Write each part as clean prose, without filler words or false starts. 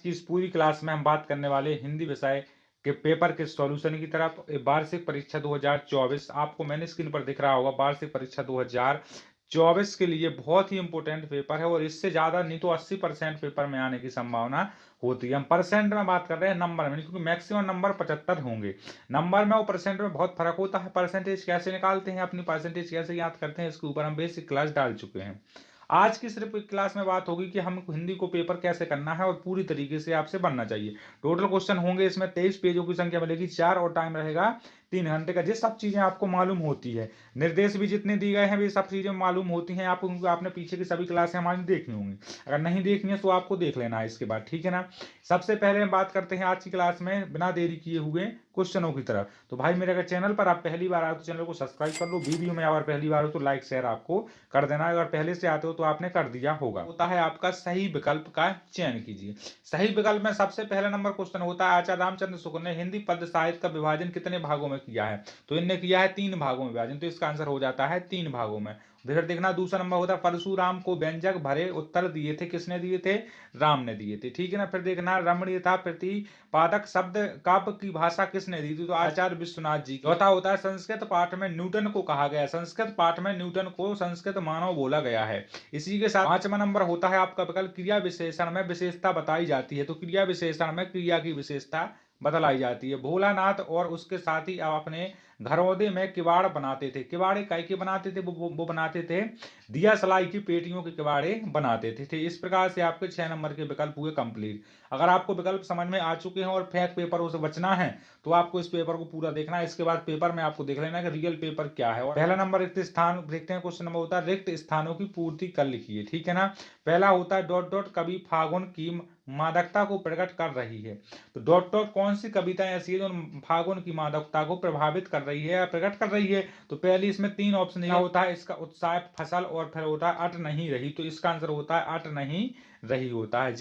की इस पूरी क्लास में हम बात करने वाले हिंदी विषय के पेपर के सॉल्यूशन की तरफ। वार्षिक परीक्षा 2024 आपको मैंने स्क्रीन पर दिख रहा होगा। वार्षिक परीक्षा 2024 के लिए बहुत ही इंपॉर्टेंट पेपर है और इससे ज़्यादा नहीं तो 80% पेपर में आने की संभावना होती है। हम परसेंट में बात कर रहे हैं, नंबर में, क्योंकि मैक्सिमम नंबर 75 होंगे। नंबर में और परसेंट में बहुत फर्क होता है। परसेंटेज कैसे निकालते हैं, अपनी परसेंटेज कैसे याद करते हैं, इसके ऊपर हम बेसिक क्लास डाल चुके हैं। आज की सिर्फ क्लास में बात होगी कि हम हिंदी को पेपर कैसे करना है और पूरी तरीके से आपसे बनना चाहिए। टोटल क्वेश्चन होंगे इसमें 23 पेजों की संख्या मिलेगी, 4 और टाइम रहेगा 3 घंटे का। जिस सब चीजें आपको मालूम होती है, निर्देश भी जितने दिए गए हैं वे सब चीजें मालूम होती हैं आपको, क्योंकि आपने पीछे की सभी क्लासें हमारी देखनी होंगी। अगर नहीं देखनी है तो आपको देख लेना है इसके बाद, ठीक है ना। सबसे पहले हम बात करते हैं आज की क्लास में बिना देरी किए हुए क्वेश्चनों की तरफ। तो भाई मेरे अगर चैनल पर आप पहली बार आए तो चैनल को सब्सक्राइब कर लो। वीडियो में अगर पहली बार हो तो लाइक शेयर आपको कर देना। अगर पहले से आते हो तो आपने कर दिया होगा। होता है आपका सही विकल्प का चयन कीजिए। सही विकल्प में सबसे पहला नंबर क्वेश्चन होता है, आचार्य रामचंद्र शुक्ल ने हिंदी पद्य साहित्य का विभाजन कितने भागों में किया है? तो इनने किया है 3 भागों में विभाजन, तो इसका आंसर हो जाता है 3 भागों में। फिर देखना दूसरा नंबर होता है, परशुराम को व्यंजक भरे उत्तर दिए थे, किसने दिए थे? राम ने दिए थे, ठीक है ना। फिर देखना रमणीयता प्रतिपादक शब्द काव्य की भाषा किसने दी थी? तो आचार्य विश्वनाथ जी। चौथा होता है, संस्कृत पाठ में न्यूटन को कहा गया, संस्कृत पाठ में न्यूटन को संस्कृत मानव बोला गया है। इसी के साथ 5वां नंबर होता है आपका विकल्प, क्रिया विशेषण में विशेषता बताई जाती है। तो क्रिया विशेषण में क्रिया की विशेषता बतलाई जाती है। भोलानाथ और उसके साथी अब अपने घरौदे में किवाड़ बनाते थे। किवाड़े काय के बनाते थे? वो बनाते थे दिया सलाई की पेटियों के किवाड़े बनाते थे। इस प्रकार से आपके 6 नंबर के विकल्प हुए कंप्लीट। अगर आपको विकल्प समझ में आ चुके हैं और फेक पेपरों से बचना है तो आपको इस पेपर को पूरा देखना है। इसके बाद पेपर में आपको देख लेना कि रियल पेपर क्या है। और पहला नंबर रिक्त स्थान देखते हैं, क्वेश्चन नंबर होता है रिक्त स्थानों की पूर्ति कर लिखिए, ठीक है ना। पहला होता है डॉट डॉट कवि फागुन की मादकता को प्रकट कर रही है। तो डॉट डॉट कौन सी कविता ऐसी है जो फागुन की मादकता को प्रभावित कर रही है या प्रकट कर रही है? तो पहली इसमें 3 ऑप्शन यह होता है, इसका उत्साह फसल और फिर होता है अट नहीं रही। तो इसका आंसर होता है अट नहीं रही होता है।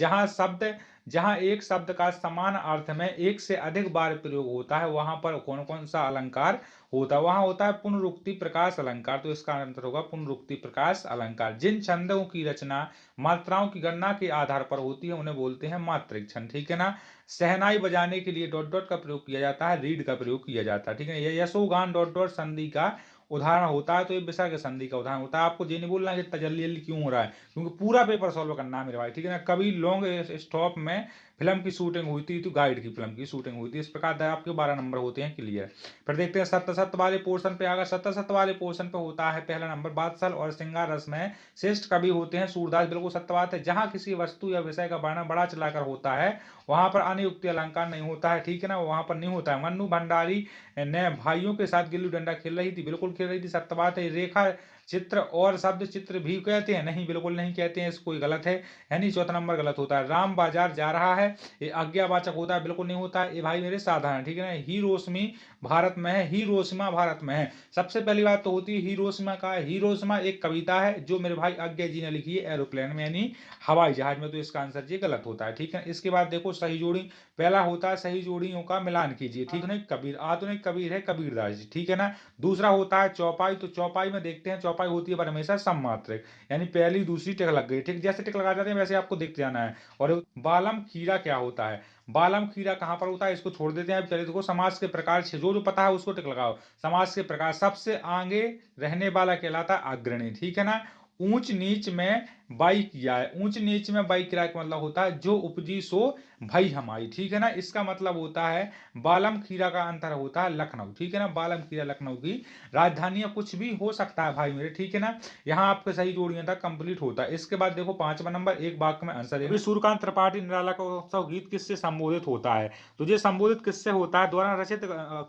जहां एक शब्द का समान अर्थ में एक से अधिक बार प्रयोग होता है वहां पर कौन कौन सा अलंकार होता है? वहां होता है पुनरुक्ति प्रकाश अलंकार। तो इसका आंसर होगा पुनरुक्ति प्रकाश अलंकार। जिन छंदों की रचना मात्राओं की गणना के आधार पर होती है उन्हें बोलते हैं मात्रिक छंद, ठीक है ना। शहनाई बजाने के लिए डॉट डॉट का प्रयोग किया जाता है, रीड का प्रयोग किया जाता है, ठीक है। यशोगान डॉट डॉट संधि का उदाहरण होता है। तो ये विसर्ग संधि का उदाहरण होता है। आपको ये नहीं बोलना कि इतना जल्दी जल्दी क्यों हो रहा है, क्योंकि पूरा पेपर सॉल्व करना है मेरे भाई, ठीक है ना। कभी लॉन्ग स्टॉप में फिल्म की शूटिंग हुई थी, तो गाइड की फिल्म की शूटिंग हुई थी। इस प्रकार आपके 12 नंबर होते हैं क्लियर। फिर देखते हैं सत्य सत्य वाले पोर्शन पे। आगा सत्य सत्य वाले पोर्शन पे होता है पहला नंबर, बादशाह और श्रृंगार रस में श्रेष्ठ कवि होते हैं सूरदास। बिल्कुल सत्य बात है। जहां किसी वस्तु या विषय का वर्णन बड़ा चलाकर होता है वहां पर अनियुक्ति अलंकार नहीं होता है, ठीक है ना, वहां पर नहीं होता है। मन्नू भंडारी ने भाइयों के साथ गिल्ली डंडा खेल रही थी, बिल्कुल खेल रही थी, सत्य बात है। रेखा चित्र और शब्द चित्र भी कहते हैं? नहीं, बिल्कुल नहीं कहते हैं, इसको गलत है, यानी चौथा नंबर गलत होता है। राम बाजार जा रहा है, ये आज्ञावाचक होता है, बिल्कुल नहीं होता है। ये भाई मेरे साधारण, ठीक है ना। हिरोशिमा भारत में है, हिरोशिमा भारत में है। सबसे पहली बात तो होती है हिरोशिमा का। हिरोशिमा एक कविता है जो मेरे भाई आज्ञा जी ने लिखी है एरोप्लेन में, यानी हवाई जहाज में। तो इसका आंसर जी गलत होता है, ठीक है। इसके बाद देखो सही जोड़ी। पहला होता है सही जोड़ियों का मिलान कीजिए, ठीक है। कबीर, आधुनिक कबीर है कबीरदास जी, ठीक है ना। दूसरा होता है चौपाई। तो चौपाई में देखते हैं, चौपाई होती है पर हमेशा सममात्रक, यानी पहली दूसरी टिक लग गई, ठीक। जैसे टिक लगा जाते हैं वैसे आपको देखते जाना है। और बालम खीरा क्या होता है? बालम खीरा कहां पर होता है इसको छोड़ देते हैं। चलिए देखो, समाज के प्रकार जो पता है उसको टिक लगाओ। समाज के प्रकार सबसे आगे रहने वाला कहलाता है अग्रणी, ठीक है ना। ऊंच नीच में बाई किया है। ऊंच नीच में बाई किया का मतलब होता है जो उपजी सो भाई हमारी, ठीक है ना। इसका मतलब होता है बालम खीरा का अंतर होता है लखनऊ, ठीक है ना। बालम खीरा लखनऊ की राजधानी कुछ भी हो सकता है भाई मेरे, ठीक है ना। यहाँ आपके सही जोड़ियां तक कंप्लीट होता है। इसके बाद देखो 5वां नंबर, एक वाक्य में आंसर है। सूर्यकांत त्रिपाठी निराला का उत्सव गीत किससे संबोधित होता है? तो ये संबोधित किससे होता है? द्वारा रचित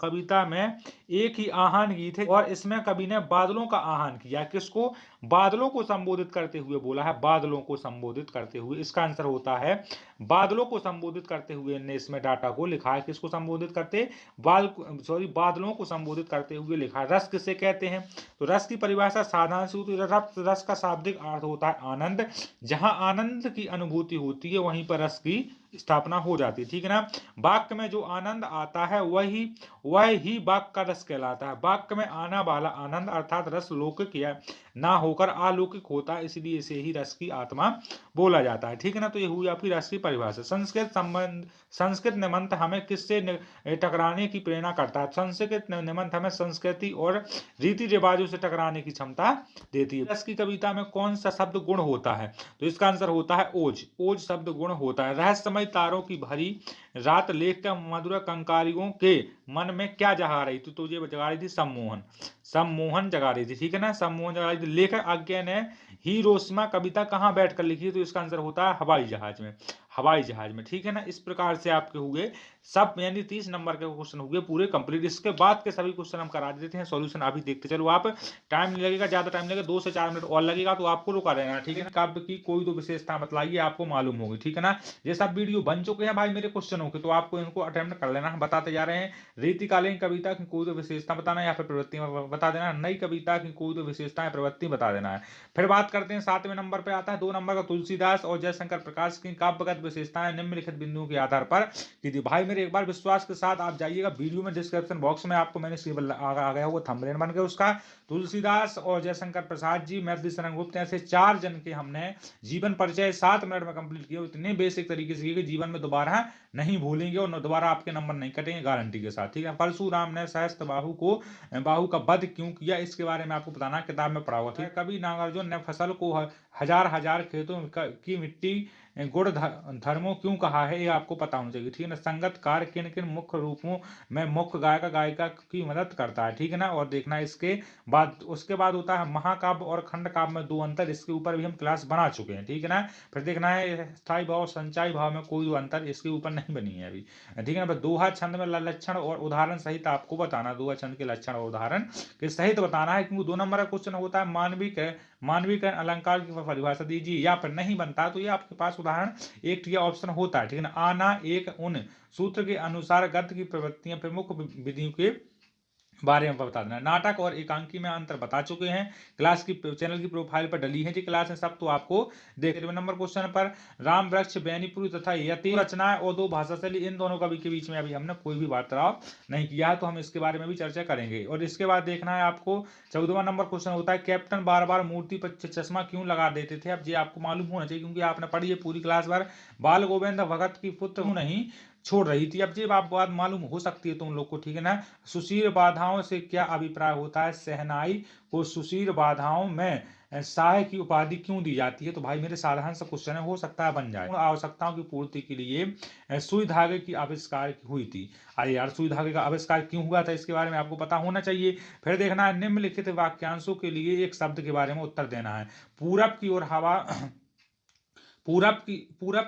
कविता में एक ही आह्वान गीत है और इसमें कवि ने बादलों का आह्वान किया। किसको? बादलों को संबोधित करते हुए बोला है, बादलों को संबोधित करते हुए। इसका आंसर होता है बादलों को संबोधित करते हुए ने इसमें डाटा को लिखा है। किसको संबोधित करते? बादलों को संबोधित करते हुए लिखा है। रस किसे कहते हैं? तो रस की परिभाषा साधारण सी होती है। रस का शाब्दिक अर्थ होता है आनंद। जहां आनंद की अनुभूति होती है वहीं पर रस की स्थापना हो जाती है, ठीक है ना। वाक्य में जो आनंद आता है वह ही वाक्य का रस कहलाता है। वाक्य में आना वाला आनंद अर्थात रस लौकिक या ना होकर अलौकिक होता है, इसलिए इसे ही रस की आत्मा बोला जाता है। ठीक है ना, तो ये हुई आपकी रस की परिभाषा। संस्कृत निबंध हमें किससे टकराने की प्रेरणा करता है? संस्कृत निबंध हमें संस्कृति और रीति रिवाजों से टकराने की क्षमता देती है। रस की कविता में कौन सा शब्द गुण होता है? तो इसका आंसर होता है ओज। ओज शब्द गुण होता है। रहस्यमय तारों की भरी रात लेख का मधुर कंकारियों के मन में क्या जगा रही थी? तो ये जगा रही थी सम्मोहन। सम्मोहन जगा रही थी। ठीक है ना, सम्मोहन जगा रही थी। लेखक आज्ञा ने हिरोशिमा कविता कहाँ बैठकर लिखी है? तो इसका आंसर होता है हवाई जहाज में। हवाई जहाज में। ठीक है ना, इस प्रकार से आपके हुए सब यानी 30 नंबर के क्वेश्चन हुए पूरे कंप्लीट। इसके बाद के सभी क्वेश्चन हम करा देते हैं सॉल्यूशन, अभी देखते चलो आप। टाइम नहीं लगेगा, ज्यादा टाइम लगेगा, 2 से 4 मिनट और लगेगा, तो आपको रुका रहना। ठीक है ना, काव्य की कोई तो विशेषता बताइए, आपको मालूम होगी। ठीक है ना, ये सब वीडियो बन चुके हैं भाई मेरे क्वेश्चनों के, तो आपको इनको अटेम्प्ट कर लेना। हम बताते जा रहे हैं। रीतिकालीन कविता की कोई तो विशेषता बताना या फिर प्रवृत्ति बता देना। नई कविता की कोई तो विशेषता है प्रवृत्ति बता देना है। फिर बात करते हैं 7वें नंबर पे आता है 2 नंबर का तुलसीदास और जयशंकर प्रकाश की काव्यगत विशेषताएं निम्नलिखित बिंदुओं के आधार पर कीजिए। भाई मेरे एक बार विश्वास के साथ आप जाइएगा, वीडियो में डिस्क्रिप्शन बॉक्स में आपको मैंने आ गया होगा थंबनेल बन गया उसका। तुलसीदास और जयशंकर प्रसाद जी, मैथिली शरण गुप्त, ऐसे 4 जन के हमने जीवन परिचय 7 मिनट में कंप्लीट किया। इतने बेसिक तरीके से कि जीवन में दोबारा नहीं भूलेंगे और दोबारा आपके नंबर नहीं कटेंगे गारंटी के साथ। ठीक है, परशुराम ने सहस्त्र बाहु का वध क्यों किया? इसके बारे में आपको बताना, किताब में पढ़ा हुआ। ठीक है, कवि नागार्जुन ने फसल को हजार हजार खेतों की मिट्टी गुण धर्मों क्यों कहा है? ये आपको पता होना चाहिए। ठीक है ना, संगतकार किन किन मुख्य रूपों में मुख्य गायिका की मदद करता है? ठीक है ना, और देखना इसके बाद उसके बाद होता है महाकाव्य और खंड काव्य में 2 अंतर। इसके ऊपर भी हम क्लास बना चुके हैं। ठीक है ना, फिर देखना है स्थायी भाव और संचयी भाव में कोई अंतर, इसके ऊपर नहीं बनी है अभी। ठीक है ना, दोहा छंद में लक्षण और उदाहरण सहित आपको बताना, दोहा छंद के लक्षण और उदाहरण के सहित बताना है, क्योंकि 2 नंबर का क्वेश्चन होता है मानविक अलंकार की परिभाषा दीजिए, या फिर नहीं बनता तो ये आपके पास उदाहरण एक ऑप्शन होता है। ठीक है ना, आना एक उन सूत्र के अनुसार गद्य की प्रवृत्तियां प्रमुख विधियों के बारे में बता देना। नाटक और एकांकी में अंतर बता चुके हैं, क्लास की चैनल की प्रोफाइल पर डली है जी क्लास है सब, तो आपको देख। नंबर क्वेश्चन पर राम वृक्ष बैनीपुरी तथा यति रचनाएं और 2 भाषा शैली, इन दोनों कवि के बीच में अभी हमने कोई भी वार्तालाप नहीं किया है, तो हम इसके बारे में भी चर्चा करेंगे। और इसके बाद देखना है आपको 14वां नंबर क्वेश्चन होता है कैप्टन बार बार मूर्ति पर चश्मा क्यों लगा देते थे? अब ये आपको मालूम होना चाहिए, क्योंकि आपने पढ़ी है पूरी क्लास भर। बाल गोविंद भगत की पुत्र नहीं छोड़ रही थी। अब ये बात मालूम हो सकती है तुम लोग को। ठीक है ना, सुशील बाधाओं से क्या अभिप्राय होता है? सहनाई को सुशील बाधाओं में सहाय की उपाधि क्यों दी जाती है? तो भाई मेरे साधारण सा क्वेश्चन है, हो सकता है बन जाए। आवश्यकताओं की पूर्ति के लिए सुई धागे की आविष्कार हुई थी। अरे यार, सुई धागे का आविष्कार क्यों हुआ था इसके बारे में आपको पता होना चाहिए। फिर देखना है निम्नलिखित वाक्यांशों के लिए एक शब्द के बारे में उत्तर देना है। पूरब की ओर हवा पूरब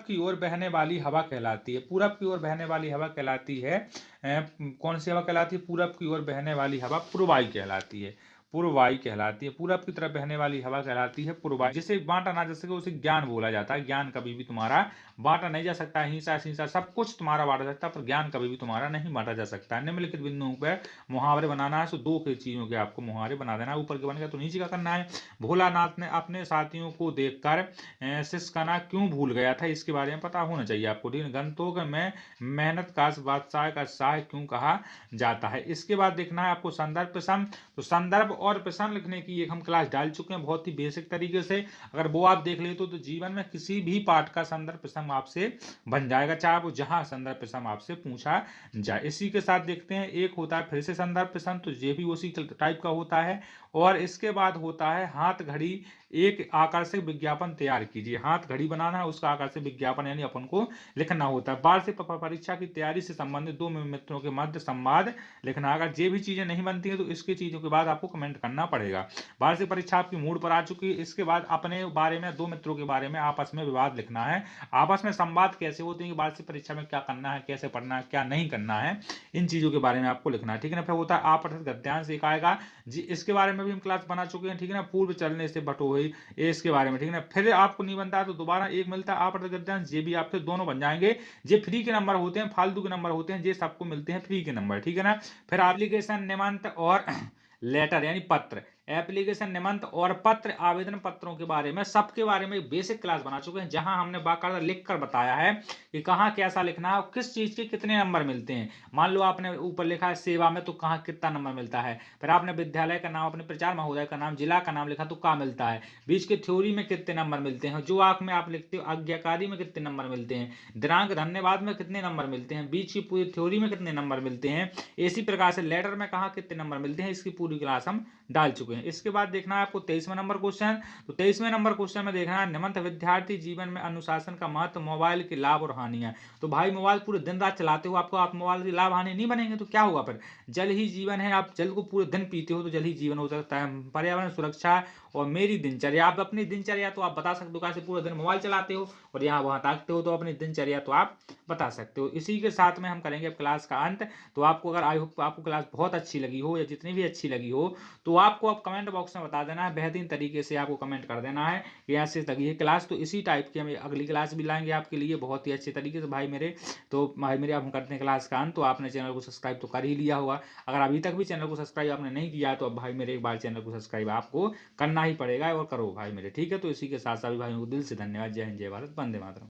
की ओर बहने वाली हवा कहलाती है। पूरब की ओर बहने वाली हवा कहलाती है कौन सी हवा कहलाती है? पूरब की ओर बहने वाली हवा पूर्वाई कहलाती है। पूर्वाई कहलाती है। पूरब की तरफ बहने वाली हवा कहलाती है पूर्वाई। जिसे बांटा ना जा सके उसे ज्ञान बोला जाता है। ज्ञान कभी भी तुम्हारा बांटा नहीं जा सकता। हिंसा हिंसा सब कुछ तुम्हारा बांटा जा सकता है, पर ज्ञान कभी भी तुम्हारा नहीं बांटा जा सकता है। निम्नलिखित बिंदुओं पर मुहावरे बनाना है, तो 2 की चीजों के आपको मुहावरे बना देना है। ऊपर के बन गया तो नीचे का करना है। भोलानाथ ने अपने साथियों को देखकर सिसकना क्यों भूल गया था? इसके बारे में पता होना चाहिए आपको। गंतोक में मेहनत का बादशाह का शाह क्यों कहा जाता है? इसके बाद देखना है आपको संदर्भ प्रश्न। तो संदर्भ और प्रश्न लिखने की एक हम क्लास डाल चुके हैं बहुत ही बेसिक तरीके से। अगर वो आप देख ले तो जीवन में किसी भी पाठ का संदर्भ प्रश्न आपसे बन जाएगा, चाहे वो जहां संदर्भ प्रश्न आपसे पूछा जाए। इसी के साथ देखते हैं एक होता है फिर से संदर्भ प्रश्न, तो ये भी उसी टाइप का होता है। और इसके बाद होता है हाथ घड़ी एक आकर्षक विज्ञापन तैयार कीजिए। हाथ घड़ी बनाना है, उसका आकर्षक विज्ञापन यानी अपन को लिखना होता है। वार्षिक परीक्षा की तैयारी से संबंधित 2 मित्रों के मध्य संवाद लिखना। अगर ये भी चीजें नहीं बनती है तो इसकी चीजों के बाद आपको कमेंट करना पड़ेगा। वार्षिक परीक्षा आपकी मूड पर आ चुकी है। इसके बाद अपने बारे में 2 मित्रों के बारे में आपस में विवाद लिखना है। आपस में संवाद कैसे होते हैं, वार्षिक परीक्षा में क्या करना है, कैसे पढ़ना है, क्या नहीं करना है, इन चीजों के बारे में आपको लिखना है। ठीक है ना, फिर होता है आपठित गद्यांश एक आएगा जी, इसके बारे में भी हम क्लास बना चुके हैं। ठीक है ना, पूर्व चलने से बटो हुई इसके बारे में। ठीक है ना, फिर आपको नहीं बनता है तो दोबारा एक मिलता है आपठित गद्यांश, ये भी आपके दोनों बन जाएंगे। ये फ्री के नंबर होते हैं, फालतू के नंबर होते हैं, ये सबको मिलते हैं फ्री के नंबर। ठीक है ना, फिर एप्लीकेशन निमंत्रण और लेटर यानी पत्र। एप्लीकेशन निबंध और पत्र आवेदन पत्रों के बारे में, सबके बारे में बेसिक क्लास बना चुके हैं, जहां हमने बाकायदा लिख कर बताया है कि कहाँ कैसा लिखना है और किस चीज के कितने नंबर मिलते हैं। मान लो आपने ऊपर लिखा है सेवा में, तो कहाँ कितना नंबर मिलता है। फिर आपने विद्यालय का नाम, अपने प्रचार महोदय का नाम, जिला का नाम लिखा तो क्या मिलता है। बीच के थ्योरी में कितने नंबर मिलते हैं, जो आंख में आप लिखते हो आज्ञाकारी में कितने नंबर मिलते हैं, दिनांक धन्यवाद में कितने नंबर मिलते हैं, बीच की पूरी थ्योरी में कितने नंबर मिलते हैं, इसी प्रकार से लेटर में कहाँ कितने नंबर मिलते हैं, इसकी पूरी क्लास हम डाल चुके हैं। इसके बाद देखना है आपको 23वें नंबर क्वेश्चन। तो 23वें नंबर क्वेश्चन में देखना है निबंध विद्यार्थी जीवन में अनुशासन का महत्व, मोबाइल के लाभ और हानियां। तो भाई मोबाइल पूरे दिन रात चलाते हो, आपको आप मोबाइल की लाभ हानि नहीं बनेंगे तो क्या होगा। फिर जल ही जीवन है, आप जल को पूरे दिन पीते हो तो जल ही जीवन हो सकता है। पर्यावरण सुरक्षा और मेरी दिनचर्या, आप अपनी दिनचर्या तो आप बता सकते हो, कैसे पूरे दिन मोबाइल चलाते हो और यहाँ वहां ताकते हो, तो अपनी दिनचर्या तो आप बता सकते हो। इसी के साथ में हम करेंगे अब क्लास का अंत। तो आपको अगर आई होप आपको क्लास बहुत अच्छी लगी हो या जितनी भी अच्छी लगी हो, तो आपको अब कमेंट बॉक्स में बता देना है, बेहतरीन तरीके से आपको कमेंट कर देना है कि ऐसे लगी है क्लास। तो इसी टाइप की हम अगली क्लास भी लाएंगे आपके लिए बहुत ही अच्छे तरीके से भाई मेरे। तो भाई मेरे अब हम करते हैं क्लास का अंत। तो आपने चैनल को सब्सक्राइब तो कर ही लिया होगा, अगर अभी तक भी चैनल को सब्सक्राइब आपने नहीं किया तो अब भाई मेरे एक बार चैनल को सब्सक्राइब आपको करना ही पड़ेगा और करो भाई मेरे, ठीक है। तो इसी के साथ सभी भाइयों को दिल से धन्यवाद। जय हिंद, जय भारत, वंदे मातरम।